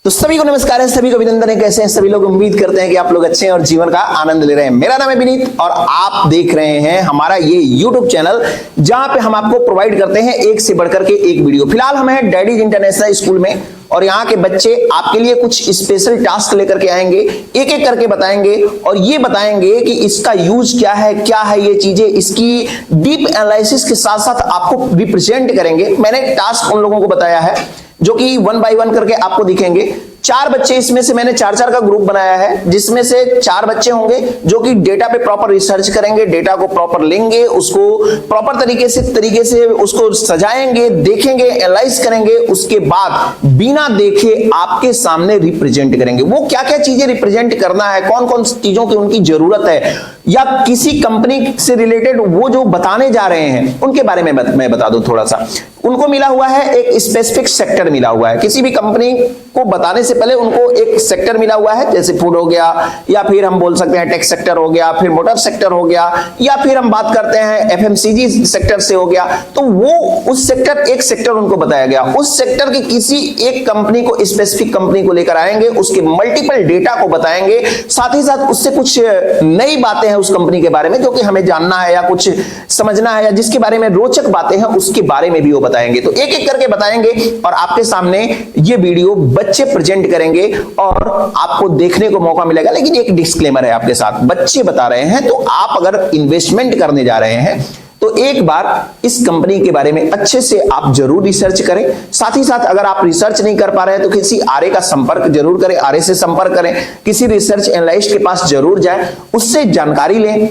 तो सभी को नमस्कार है, सभी को अभिनंदन है। कैसे हैं सभी लोग? उम्मीद करते हैं कि आप लोग अच्छे हैं और जीवन का आनंद ले रहे हैं। मेरा नाम है विनीत और आप देख रहे हैं हमारा ये YouTube चैनल, जहां पे हम आपको प्रोवाइड करते हैं एक से बढ़कर के एक वीडियो। फिलहाल हम हैं डैडीज इंटरनेशनल स्कूल में और यहाँ के बच्चे आपके लिए कुछ स्पेशल टास्क लेकर के आएंगे, एक एक करके बताएंगे और ये बताएंगे कि इसका यूज क्या है ये चीजें, इसकी डीप एनालिसिस के साथ साथ आपको रिप्रेजेंट करेंगे। मैंने टास्क उन लोगों को बताया है जो कि 1 बाय 1 करके आपको दिखेंगे। 4 बच्चे, इसमें से मैंने 4-4 का ग्रुप बनाया है, जिसमें से 4 बच्चे होंगे जो कि डेटा पे प्रॉपर रिसर्च करेंगे, डेटा को प्रॉपर लेंगे, उसको प्रॉपर तरीके से उसको सजाएंगे, देखेंगे, एनालाइज करेंगे, उसके बाद बिना देखे आपके सामने रिप्रेजेंट करेंगे। वो क्या क्या चीजें रिप्रेजेंट करना है, कौन कौन चीजों की उनकी जरूरत है, या किसी कंपनी से रिलेटेड वो जो बताने जा रहे हैं उनके बारे में मैं बता दूं थोड़ा सा। उनको मिला हुआ है एक स्पेसिफिक सेक्टर मिला हुआ है। किसी भी कंपनी को बताने से पहले उनको एक सेक्टर मिला हुआ है, जैसे फूड हो गया, या फिर हम बोल सकते हैं टेक सेक्टर हो गया, फिर मोटर सेक्टर हो गया, या फिर हम बात करते हैं FMCG सेक्टर से हो गया। तो वो उस सेक्टर, एक सेक्टर उनको बताया गया, उस सेक्टर की किसी एक कंपनी को, स्पेसिफिक कंपनी को लेकर आएंगे, उसके मल्टीपल डेटा को बताएंगे, साथ ही साथ उससे कुछ नई बातें हैं उस कंपनी के बारे में जो कि हमें जानना है या कुछ समझना है, या जिसके बारे में रोचक बातें हैं उसके बारे में भी वो बताएंगे। तो एक एक करके बताएंगे और आपके सामने ये वीडियो बच्चे प्रेजेंट करेंगे और आपको देखने को मौका मिलेगा। लेकिन एक डिस्क्लेमर है आपके साथ, बच्चे बता रहे हैं तो आप अगर इन्वेस्टमेंट करने जा रहे हैं तो एक बार इस कंपनी के बारे में अच्छे से आप जरूर रिसर्च करें। साथ ही साथ अगर आप रिसर्च नहीं कर पा रहे हैं तो किसी आरए का संपर्क जरूर करें, आरए से संपर्क करें, किसी रिसर्च एनालिस्ट के पास जरूर जाएं, उससे जानकारी लें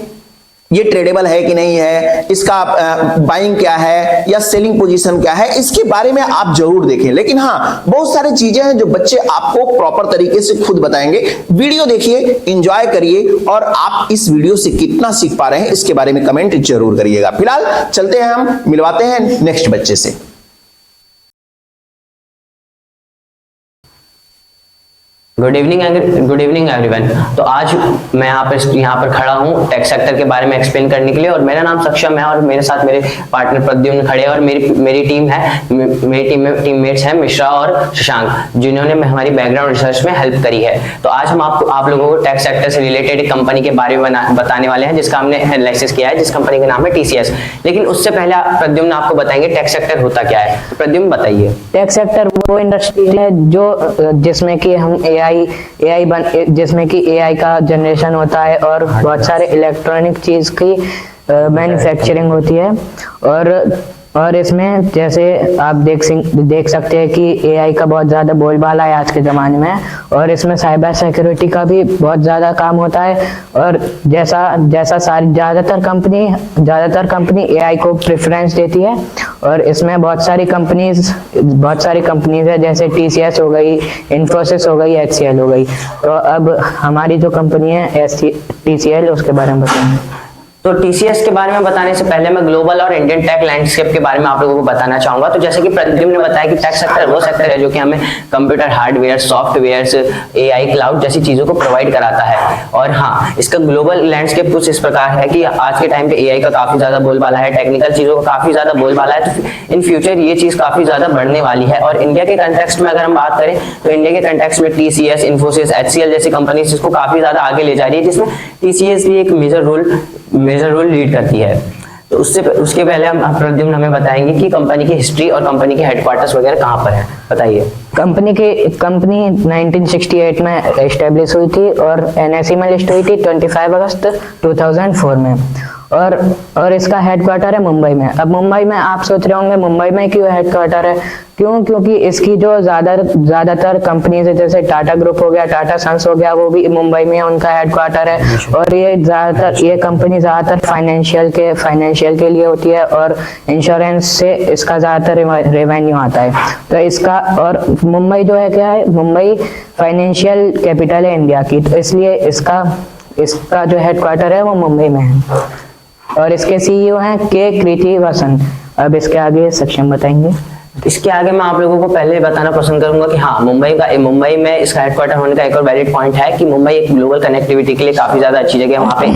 ये ट्रेडेबल है कि नहीं है, इसका बाइंग क्या है या सेलिंग पोजीशन क्या है, इसके बारे में आप जरूर देखें। लेकिन हाँ, बहुत सारी चीजें हैं जो बच्चे आपको प्रॉपर तरीके से खुद बताएंगे। वीडियो देखिए, एंजॉय करिए और आप इस वीडियो से कितना सीख पा रहे हैं इसके बारे में कमेंट जरूर करिएगा। फिलहाल चलते हैं, हम मिलवाते हैं नेक्स्ट बच्चे से। Good evening everyone. तो आज मैं यहाँ पर खड़ा हूँ टेक सेक्टर के बारे में एक्सप्लेन करने के लिए, और मेरा नाम सक्षम है और मेरे साथ मेरे पार्टनर प्रद्युम्न खड़े हैं और मेरी टीम है, मेरी टीममेट्स हैं मिश्रा और शशांक, जिन्होंने हमारी बैकग्राउंड रिसर्च में हेल्प करी है। तो आज हम आप लोगों को टेक सेक्टर से रिलेटेड एक कंपनी के बारे में बताने वाले हैं जिसका हमने एनालिसिस किया है, जिस कंपनी का नाम है TCS। लेकिन उससे पहले प्रद्युम्न आपको बताएंगे टेक सेक्टर होता क्या है। प्रद्युम्न बताइए। टेक सेक्टर वो इंडस्ट्री है जो जिसमें कि हम जिसमें कि AI का जनरेशन होता है और बहुत सारे इलेक्ट्रॉनिक चीज की मैन्युफैक्चरिंग होती है। और इसमें जैसे आप देख सकते हैं कि AI का बहुत ज़्यादा बोलबाला है आज के ज़माने में, और इसमें साइबर सिक्योरिटी का भी बहुत ज़्यादा काम होता है। और जैसा सारी ज़्यादातर कंपनी AI को प्रेफरेंस देती है, और इसमें बहुत सारी कंपनीज है, जैसे TCS हो गई, इन्फोसिस हो गई, HCL हो गई। तो अब हमारी जो कंपनी है TCL, उसके बारे में बताएंगे। तो TCS के बारे में बताने से पहले मैं ग्लोबल और इंडियन टेक लैंडस्केप के बारे में आप लोगों को बताना चाहूंगा। तो जैसे कि प्रद्युम्न ने बताया कि टेक सेक्टर वो सेक्टर है जो कि हमें computer hardware, softwares, AI, cloud जैसी चीजों को प्रोवाइड कराता है। और हाँ, इसका ग्लोबल लैंडस्केप कुछ इस प्रकार है कि आज के टाइम पे AI का काफी ज्यादा बोलबाला है, टेक्निकल चीजों का काफी ज्यादा बोलबाला है। तो इन फ्यूचर ये चीज काफी ज्यादा बढ़ने वाली है। और इंडिया के कंटेक्स्ट में अगर हम बात करें तो इंडिया के कंटेक्स्ट में TCS, इन्फोसिस, HCL जैसी कंपनीज इसको काफी ज्यादा आगे ले जा रही है, जिसमें TCS भी एक मेजर रोल लीड करती है। तो उसके पहले हम प्रद्युम्न हमें बताएंगे कि कंपनी की हिस्ट्री और कंपनी के हेडक्वार्टर्स वगैरह कहाँ पर है। बताइए। कंपनी 1968 में एस्टेब्लिश हुई थी और NSE में लिस्ट हुई थी 25 अगस्त 2004 में, और इसका हेडक्वार्टर है मुंबई में। अब मुंबई में आप सोच रहे होंगे मुंबई में क्यों हेडक्वार्टर है, क्योंकि इसकी जो ज्यादातर कंपनीज है, जैसे टाटा ग्रुप हो गया, टाटा सन्स हो गया, वो भी मुंबई में उनका हेडक्वार्टर है। और ये कंपनी ज्यादातर फाइनेंशियल के लिए होती है, और इंश्योरेंस से इसका ज्यादातर रेवेन्यू आता है। तो इसका, और मुंबई जो है क्या है, मुंबई फाइनेंशियल कैपिटल है इंडिया की, तो इसलिए इसका जो हेडक्वार्टर है वो मुंबई में है। और इसके CEO हैं के कृति वसन। अब इसके आगे सक्षम बताएंगे। इसके आगे मैं आप लोगों को पहले बताना पसंद करूंगा कि हाँ, मुंबई में इसका हेडक्वार्टर होने का एक और वैलिड पॉइंट है कि मुंबई एक ग्लोबल कनेक्टिविटी के लिए काफी ज्यादा अच्छी जगह है। वहाँ पे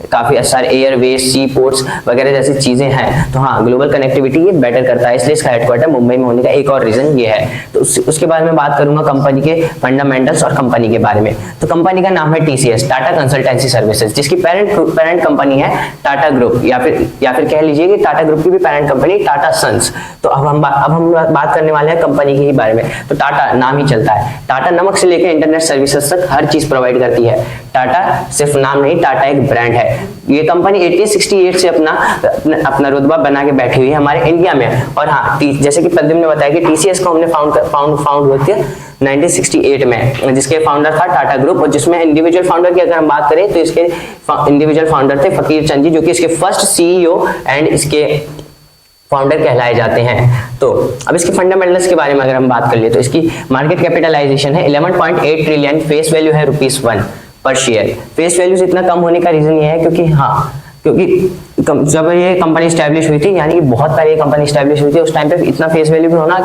काफी सारे एयरवेज, सी पोर्ट्स वगैरह जैसी चीजें हैं। तो हाँ, ग्लोबल कनेक्टिविटी ये बेटर करता है, इसलिए इसका हेडक्वार्टर मुंबई में होने का एक और रीजन ये है। तो उसके बाद में बात करूंगा कंपनी के फंडामेंटल्स और कंपनी के बारे में। तो कंपनी का नाम है TCS, टाटा कंसल्टेंसी सर्विसेज, जिसकी पेरेंट कंपनी है टाटा ग्रुप, या फिर कह लीजिए कि टाटा ग्रुप की भी पेरेंट कंपनी टाटा सन्स। तो अब हम बात करने वाले हैं कंपनी के ही बारे में। तो टाटा नाम ही चलता है, टाटा नमक से लेकर इंटरनेट सर्विसेज तक हर चीज प्रोवाइड करती है। टाटा सिर्फ नाम नहीं, टाटा एक ब्रांड है। ये कंपनी 1868 से अपना रुतबा बना के बैठी हुई है हमारे इंडिया में। और हाँ, जैसे कि प्रद्युम्न ने बताया कि TCS को हमने फाउंड हुई थी 1968 में, जिसके फाउंडर था टाटा ग्रुप। और जिसमें इंडिविजुअल फाउंडर की अगर हम बात करें तो इसके इंडिविजुअल फाउंडर थे फकीर चंद जी, जो कि इसके फर्स्ट CEO एंड इसके फाउंडर कहलाए जाते हैं। तो अब इसके फंडामेंटल्स के बारे में अगर हम बात कर ले तो इसकी मार्केट कैपिटलाइजेशन है 11.8 ट्रिलियन, फेस वैल्यू है ₹1 पर शेयर। फेस वैल्यू से इतना कम होने का रीजन ये है क्योंकि जब ये कंपनी स्टैब्लिश हुई थी, यानी कि बहुत पहले ये कंपनी स्टैब्लिश हुई थी, उस टाइम पे इतना फेस वैल्यू भी होना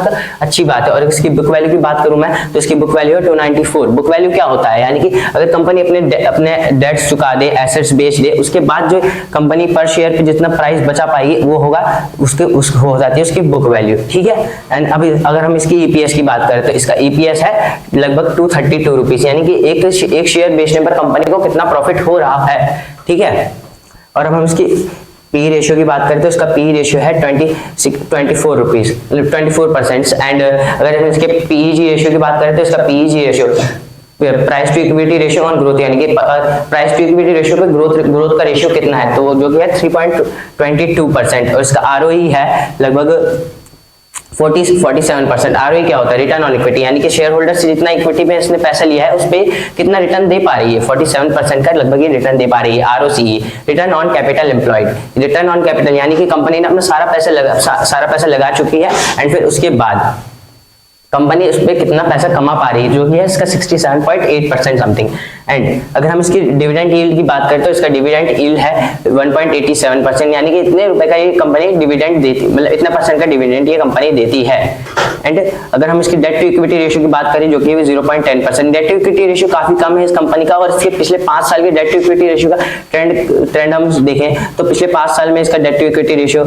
अच्छी बात है। और इसकी बुक वैल्यू की बात करूं मैं तो इसकी बुक वैल्यू है 294। बुक वैल्यू क्या होता है, यानी कि अगर कंपनी अपने डेट्स चुका दे, एसेट्स बेच दे, उसके बाद जो कंपनी पर शेयर पे जितना प्राइस बचा पाएगी वो होगा हो जाती है उसकी बुक वैल्यू, ठीक है। एंड अभी अगर हम इसकी EPS की बात करें तो इसका EPS है लगभग 232 रुपीज, यानी कि एक शेयर बेचने पर कंपनी को कितना प्रॉफिट हो रहा है, ठीक है। और अब हम इसकी पी रेशियो की बात करें तो इसका पी रेशियो है 24 रुपीज, 24%। एंड अगर हम इसके PEG रेशियो की बात करें तो इसका PEG ratio, price to equity ratio on growth, यानी कि प्राइस टू इक्विटी रेशियो पे ग्रोथ का रेशियो कितना है, तो जो कि है 3.22%। और इसका ROE है लगभग 47%। ROE क्या होता है, रिटर्न ऑन इक्विटी, यानी कि शेयर होल्डर से जितना इक्विटी में इसने पैसा लिया है उस पे कितना रिटर्न दे पा रही है, 47% का लगभग ये रिटर्न दे पा रही है। ROCE, return on capital employed, return on capital यानी कि कंपनी ने अपना सारा पैसा लगा चुकी है एंड फिर उसके बाद कंपनी उस पर कितना पैसा कमा पा रही है, जो कि है इसका 67.8% समथिंग। एंड अगर हम इसकी डिविडेंड यील्ड की बात करें तो इसका डिविडेंड यील्ड है 1.87%, यानी कि इतने रुपए का ये कंपनी डिविडेंड देती, मतलब इतना परसेंट का डिविडेंड ये कंपनी देती है। एंड अगर हम इसकी डेट टू इक्विटी रेशियो की बात करें जो कि 0.10%, डेट टू इक्विटी रेशियो काफी कम है इस कंपनी का। और इसके पिछले 5 साल के डेट टू इक्विटी रेशियो का ट्रेंड हम देखें तो पिछले 5 साल में इसका डेट टू इक्विटी रेशियो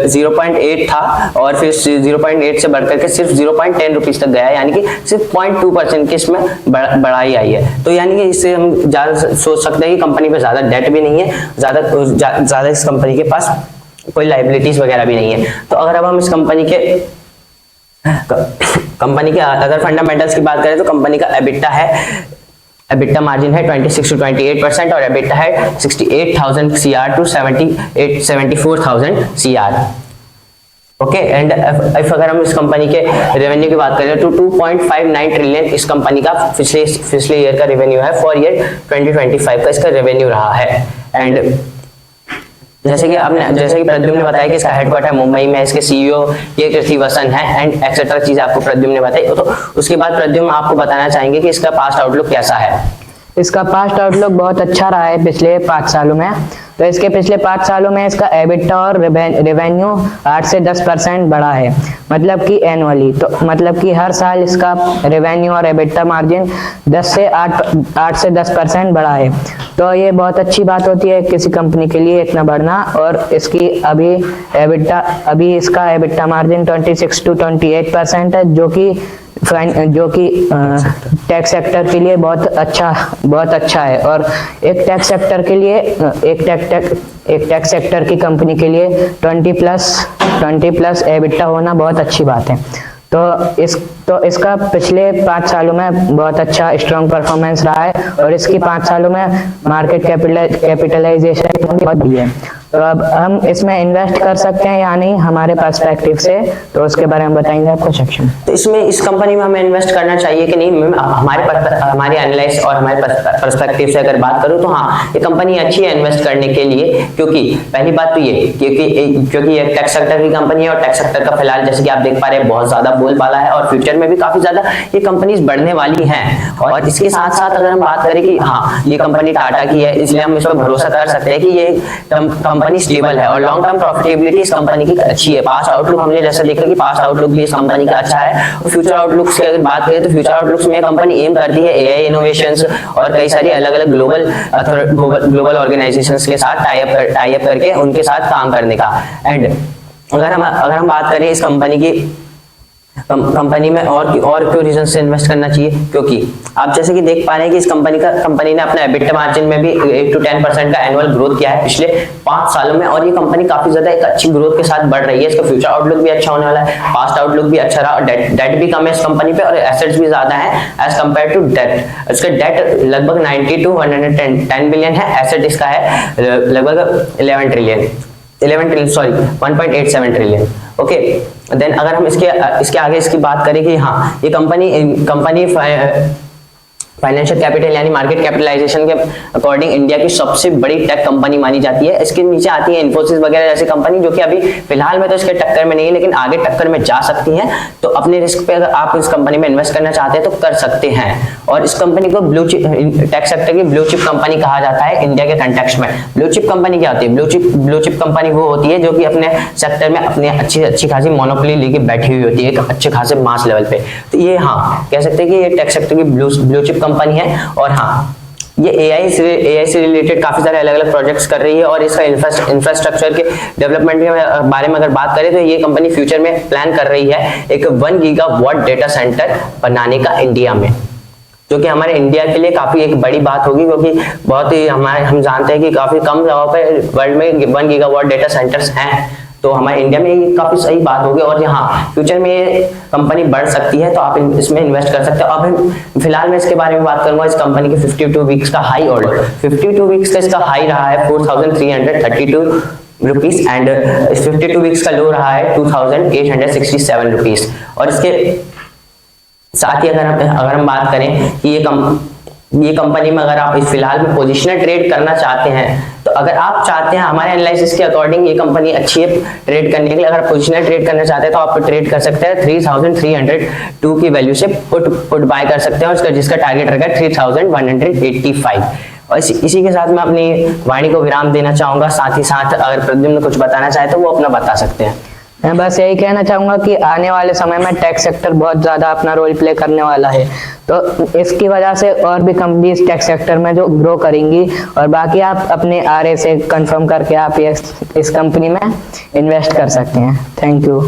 0.8 था और फिर 0.8 से बढ़कर के सिर्फ 0.10 रुपीज तक गया, यानी कि सिर्फ 0.2% की इसमें बढ़ाई आई है। तो यानी कि इससे हम ज्यादा सोच सकते हैं कि कंपनी पे ज्यादा डेट भी नहीं है, ज्यादा इस कंपनी के पास कोई लाइबिलिटीज वगैरह भी नहीं है। तो अगर अब हम इस कंपनी के अगर फंडामेंटल्स की बात करें तो कंपनी का EBITDA मार्जिन है 26 to 28% और EBITDA है 68,000 CR to 74,000 CR। Okay. And अगर हम इस कंपनी के रेवेन्यू की बात करें तो 2.59 ट्रिलियन इस कंपनी का पिछले ईयर का रेवेन्यू है, फॉर ईयर 2025 का इसका रेवेन्यू रहा है। एंड जैसे कि प्रद्युम्न ने बताया कि इसका हेडक्वार्टर मुंबई में, इसके CEO ये कृतिवसन है एंड एक्सेट्रा चीज आपको प्रद्युम्न ने बताई। तो उसके बाद प्रद्युम्न आपको बताना चाहेंगे कि इसका पास्ट आउटलुक कैसा है। इसका पास्ट आउटलुक बहुत अच्छा रहा है पिछले 5 सालों में। तो इसके पिछले 5 सालों में इसका EBITDA और रेवेन्यू 8 से 10% बढ़ा है, मतलब कि एनुअली। तो मतलब कि हर साल इसका रेवेन्यू और EBITDA मार्जिन 8 से 10% बढ़ा है। तो ये बहुत अच्छी बात होती है किसी कंपनी के लिए इतना बढ़ना। और इसकी अभी इसका EBITDA मार्जिन 26 to 28% है, जो कि टैक्स सेक्टर के लिए बहुत अच्छा है। और एक टैक्स सेक्टर के लिए एक टैक्स सेक्टर की कंपनी के लिए 20 प्लस EBITDA होना बहुत अच्छी बात है। तो इसका पिछले 5 सालों में बहुत अच्छा स्ट्रॉन्ग परफॉर्मेंस रहा है और इसकी 5 सालों में मार्केट कैपिटलाइजेशन बहुत बढ़ी है। तो अब हम इसमें इन्वेस्ट कर सकते हैं या नहीं हमारे पर्सपेक्टिव से, तो उसके बारे में बताएंगे आपको सेक्शन। तो इसमें इस कंपनी में हमें इन्वेस्ट करना चाहिए कि नहीं, हमारे एनालिसिस और हमारे पर्सपेक्टिव से अगर बात करूं तो हाँ, ये कंपनी अच्छी है इन्वेस्ट करने के लिए। क्योंकि पहली बात तो ये क्योंकि ये टैक्स सेक्टर की कंपनी है और टैक्स सेक्टर का फिलहाल जैसे कि आप देख पा रहे हैं बहुत ज्यादा बोलबाला है और फ्यूचर में भी काफी ज्यादा ये कंपनीज बढ़ने वाली हैं। और इसके साथ साथ अगर हम बात करें कि हाँ, ये कंपनी टाटा की है, इसलिए हम इस पर भरोसा कर सकते हैं कि ये कंपनी कंपनी स्टेबल है और लॉन्ग टर्म प्रॉफिटेबिलिटी इस कंपनी की अच्छी है। पास्ट आउटलुक हमने जैसा देखा कि पास्ट आउटलुक भी इस कंपनी का अच्छा है। और फ्यूचर आउटलुक्स की अगर बात करें तो फ्यूचर आउटलुक्स में कंपनी एम करती है एआई इनोवेशंस और कई सारी अलग अलग ग्लोबल ऑर्गेनाइजेशंस के साथ टाई अप करके उनके साथ काम करने का। एंड अगर हम बात करें इस कंपनी में और क्यों रीजन से इन्वेस्ट करना चाहिए, क्योंकि आप जैसे कि देख पा रहे हैं कि इस कंपनी ने अपना एबिटा मार्जिन में भी 8 to 10% का एनुअल ग्रोथ किया है पिछले 5 सालों में और ये कंपनी काफी ज्यादा एक अच्छी ग्रोथ के साथ बढ़ रही है। इसका फ्यूचर आउटलुक भी अच्छा होने वाला है, पास्ट आउटलुक भी अच्छा रहा और डेट भी कम है इस कंपनी पे और एसेट्स भी ज्यादा है एज कम्पेयर टू डेट। इसका डेट लगभग 90 to 110 बिलियन है, एसेट इसका है लगभग 1.87 ट्रिलियन। ओके, देन अगर हम इसके आगे इसकी बात करें कि हाँ ये कंपनी फाइनेंशियल कैपिटल यानी मार्केट कैपिटलाइजेशन के अकॉर्डिंग इंडिया की सबसे बड़ी टेक कंपनी मानी जाती है। इसके नीचे आती है इन्फोसिस वगैरह जैसी कंपनी जो कि अभी फिलहाल में तो इसके टक्कर में नहीं है लेकिन आगे टक्कर में जा सकती हैं। तो अपने रिस्क पे अगर आप इस कंपनी में इन्वेस्ट करना चाहते हैं तो कर सकते हैं। और इस कंपनी को ब्लू चिप टेक सेक्टर की ब्लू चिप कंपनी कहा जाता है इंडिया के कंटेक्स्ट में। ब्लू चिप कंपनी क्या होती है? ब्लू चिप कंपनी वो होती है जो कि अपने सेक्टर में अपनी अच्छी खासी मोनोपोली लेके बैठी हुई होती है एक अच्छे खासे मास लेवल पे। तो ये हाँ कह सकते हैं कि ये टेक सेक्टर की ब्लू चिप कंपनी है। और हाँ ये एआई से रिलेटेड काफी सारे अलग अलग प्रोजेक्ट्स कर रही है और इसका इंफ्रास्ट्रक्चर के डेवलपमेंट के बारे में अगर बात करें तो ये कंपनी फ्यूचर में प्लान कर रही है एक 1 गीगावाट डेटा सेंटर बनाने का इंडिया में, जो कि हमारे इंडिया के लिए काफी एक बड़ी बात होगी क्योंकि बहुत ही हम जानते हैं कि काफी कम जगहों पे वर्ल्ड में 1 गीगावाट डेटा सेंटर्स हैं। तो हमारे इंडिया में ये काफी सही बात होगी और यहाँ फ्यूचर में ये कंपनी बढ़ सकती है तो आप इसमें इन्वेस्ट कर सकते हो। अब फिलहाल मैं इसके बारे में बात करूंगा इस कंपनी के 52 वीक्स का हाई ऑर्डर। 52 वीक्स का इसका हाई रहा है 4332 रुपीस एंड 52 वीक्स का लो रहा है 2867 रुपीस। और इसके साथ ही अगर हम बात करें कि ये कंपनी में अगर आप इस फिलहाल में पोजिशनल ट्रेड करना चाहते हैं तो अगर आप चाहते हैं हमारे एनालिसिस के अकॉर्डिंग ये कंपनी अच्छी है ट्रेड करने के लिए, अगर पोजिशनल ट्रेड करना चाहते हैं तो आप ट्रेड कर सकते हैं 3302 की वैल्यू से पुट बाय कर सकते हैं और जिसका टारगेट रहेगा 3185। और इसी के साथ मैं अपनी वाणी को विराम देना चाहूंगा। साथ ही साथ अगर प्रद्युम्न कुछ बताना चाहे तो वो अपना बता सकते हैं। मैं बस यही कहना चाहूंगा कि आने वाले समय में टेक सेक्टर बहुत ज्यादा अपना रोल प्ले करने वाला है, तो इसकी वजह से और भी कंपनीज टेक सेक्टर में जो ग्रो करेंगी और बाकी आप अपने आरए से कंफर्म करके आप इस कंपनी में इन्वेस्ट कर सकते हैं। Thank you.